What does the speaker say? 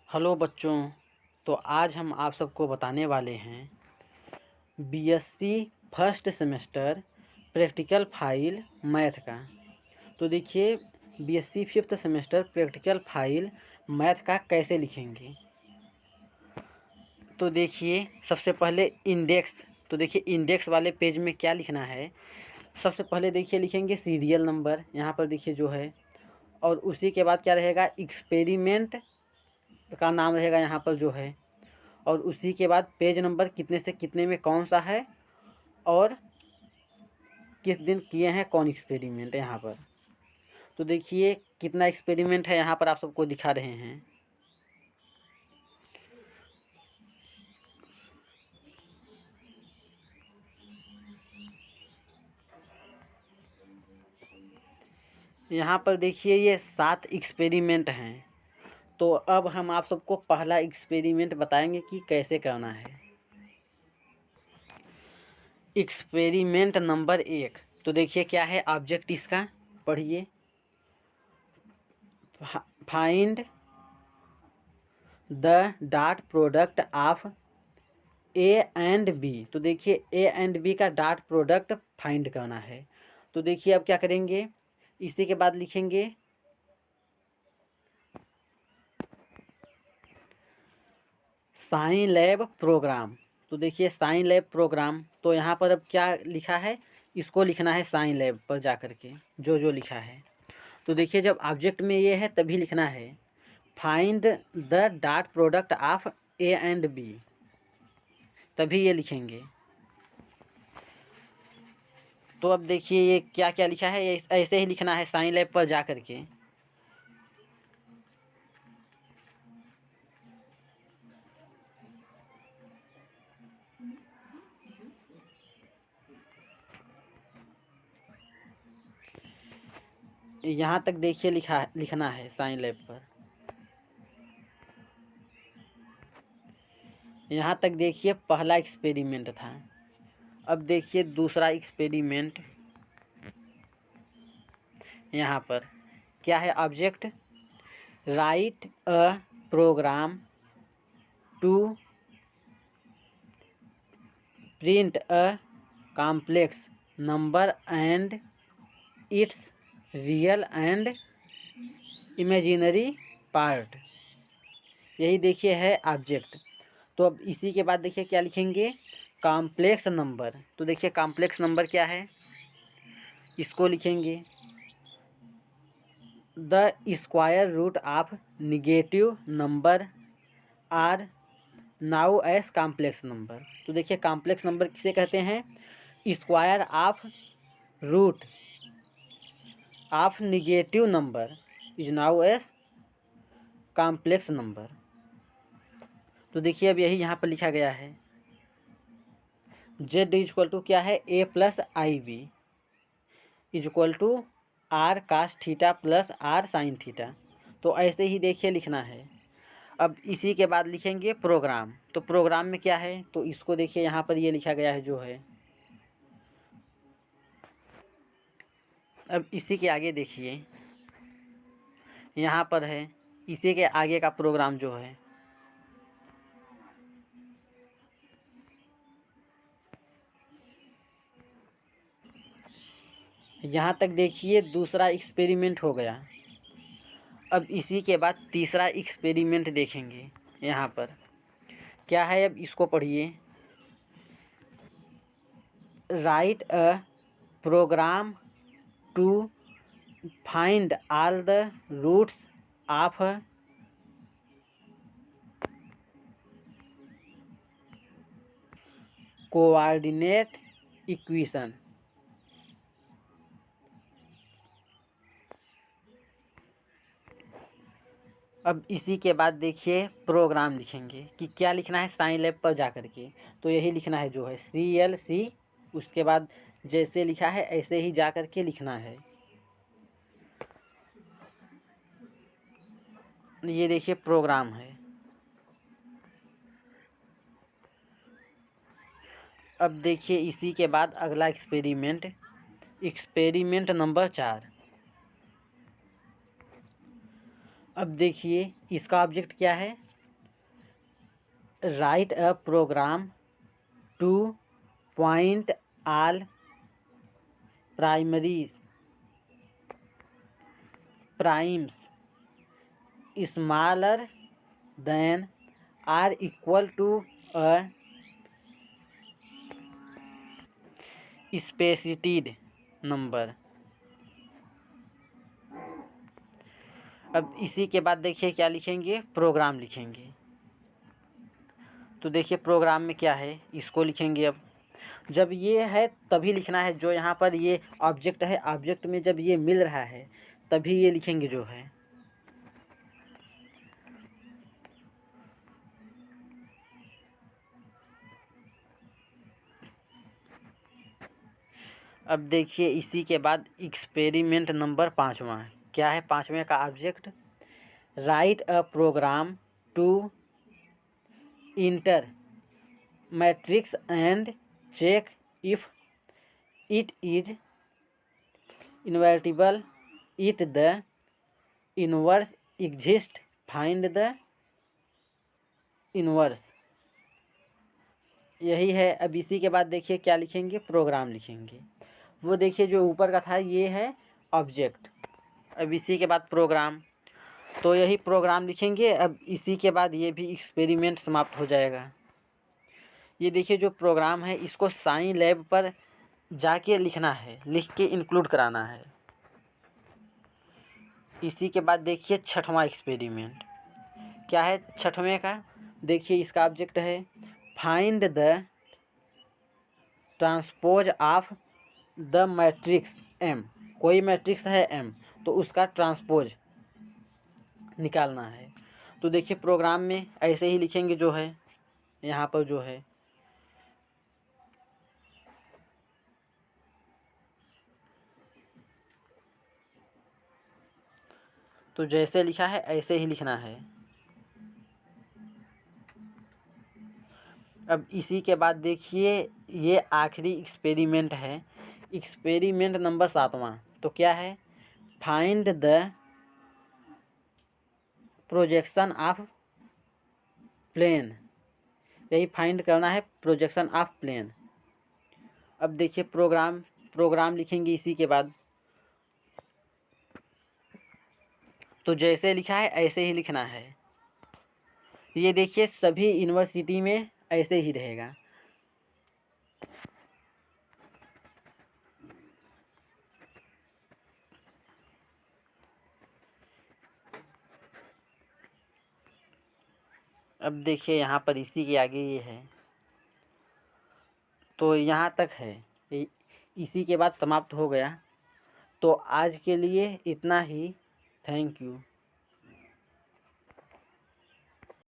Hello बच्चों। तो आज हम आप सबको बताने वाले हैं BSc first semester practical file math का। तो देखिए, BSc fifth semester practical file math का कैसे लिखेंगे। तो देखिए, सबसे पहले इंडेक्स। तो देखिए, इंडेक्स वाले पेज में क्या लिखना है। सबसे पहले देखिए लिखेंगे सीरियल नंबर, यहाँ पर देखिए जो है, और उसी के बाद क्या रहेगा, एक्सपेरिमेंट का नाम रहेगा यहाँ पर जो है, और उसी के बाद पेज नंबर कितने से कितने में कौन सा है और किस दिन किए हैं कौन एक्सपेरिमेंट यहाँ पर। तो देखिए कितना एक्सपेरिमेंट है यहाँ पर आप सबको दिखा रहे हैं। यहाँ पर देखिए ये 7 एक्सपेरिमेंट हैं। तो अब हम आप सबको पहला एक्सपेरिमेंट बताएंगे कि कैसे करना है। Experiment number 1। तो देखिए क्या है ऑब्जेक्ट इसका, पढ़िए। Find the dot product of A and B. तो देखिए ए एंड बी का डॉट प्रोडक्ट फाइंड करना है। तो देखिए अब क्या करेंगे, इसी के बाद लिखेंगे साइन लैब प्रोग्राम। तो देखिए साइन लैब प्रोग्राम, तो यहाँ पर अब क्या लिखा है, इसको लिखना है साइन लैब पर जा कर के जो जो लिखा है। तो देखिए जब ऑब्जेक्ट में ये है तभी लिखना है find the dot product of A and B, तभी ये लिखेंगे। तो अब देखिए ये क्या क्या लिखा है, ये ऐसे ही लिखना है साइन लैब पर जा कर के। यहाँ तक देखिए लिखना है साइन लैब पर। यहाँ तक देखिए पहला एक्सपेरिमेंट था। अब देखिए दूसरा एक्सपेरिमेंट, यहाँ पर क्या है object, write a program to print a complex number and its real and imaginary part. यही देखिए है ऑब्जेक्ट। तो अब इसी के बाद देखिए क्या लिखेंगे, कॉम्प्लेक्स नंबर। तो देखिए कॉम्प्लेक्स नंबर क्या है, इसको लिखेंगे the square root of negative number are known as complex number. तो देखिए कॉम्प्लेक्स नंबर किसे कहते हैं, square of root of negative number is known as complex number. तो देखिए अब यही यहाँ पर लिखा गया है, जेड इज इक्वल टू क्या है, A plus i B is equal to R cos theta plus R sin theta. तो ऐसे ही देखिए लिखना है। अब इसी के बाद लिखेंगे प्रोग्राम। तो प्रोग्राम में क्या है, तो इसको देखिए यहाँ पर ये लिखा गया है जो है। अब इसी के आगे देखिए यहाँ पर है, इसी के आगे का प्रोग्राम जो है। यहाँ तक देखिए दूसरा एक्सपेरिमेंट हो गया। अब इसी के बाद तीसरा एक्सपेरिमेंट देखेंगे। यहाँ पर क्या है, अब इसको पढ़िए। Write a program to find all the roots of coordinate equation. अब इसी के बाद देखिए प्रोग्राम लिखेंगे कि क्या लिखना है साइन लैब पर जा कर के। तो यही लिखना है जो है CLC, उसके बाद जैसे लिखा है ऐसे ही जा कर के लिखना है। ये देखिए प्रोग्राम है। अब देखिए इसी के बाद अगला एक्सपेरिमेंट, एक्सपेरिमेंट नंबर 4। अब देखिए इसका ऑब्जेक्ट क्या है, write a program to point all primes smaller than or equal to a specified number. अब इसी के बाद देखिए क्या लिखेंगे, प्रोग्राम लिखेंगे। तो देखिए प्रोग्राम में क्या है, इसको लिखेंगे। अब जब ये है तभी लिखना है, जो यहाँ पर ये ऑब्जेक्ट है, ऑब्जेक्ट में जब ये मिल रहा है तभी ये लिखेंगे जो है। अब देखिए इसी के बाद एक्सपेरिमेंट नंबर 5वां क्या है, 5वें का object write a program to enter matrix and check if it is invertible it the inverse exist find the inverse. यही है। अब इसी के बाद देखिए क्या लिखेंगे, प्रोग्राम लिखेंगे। वो देखिए जो ऊपर का था ये है ऑब्जेक्ट। अब इसी के बाद प्रोग्राम, तो यही प्रोग्राम लिखेंगे। अब इसी के बाद ये भी एक्सपेरिमेंट समाप्त हो जाएगा। ये देखिए जो प्रोग्राम है इसको साइन लैब पर जाके लिखना है, लिख के इंक्लूड कराना है। इसी के बाद देखिए 6वां एक्सपेरिमेंट क्या है, 6वें का देखिए इसका ऑब्जेक्ट है find the transpose of the matrix M. कोई मैट्रिक्स है एम, तो उसका ट्रांसपोज निकालना है। तो देखिए प्रोग्राम में ऐसे ही लिखेंगे जो है यहाँ पर जो है। तो जैसे लिखा है ऐसे ही लिखना है। अब इसी के बाद देखिए ये आखिरी एक्सपेरिमेंट है, एक्सपेरिमेंट नंबर 7वां। तो क्या है, find the projection of plane. यही फाइंड करना है, प्रोजेक्शन ऑफ प्लेन। अब देखिए प्रोग्राम लिखेंगे इसी के बाद। तो जैसे लिखा है ऐसे ही लिखना है। ये देखिए सभी यूनिवर्सिटी में ऐसे ही रहेगा। अब देखिए यहाँ पर इसी के आगे ये है, तो यहाँ तक है। इसी के बाद समाप्त हो गया। तो आज के लिए इतना ही। Thank you.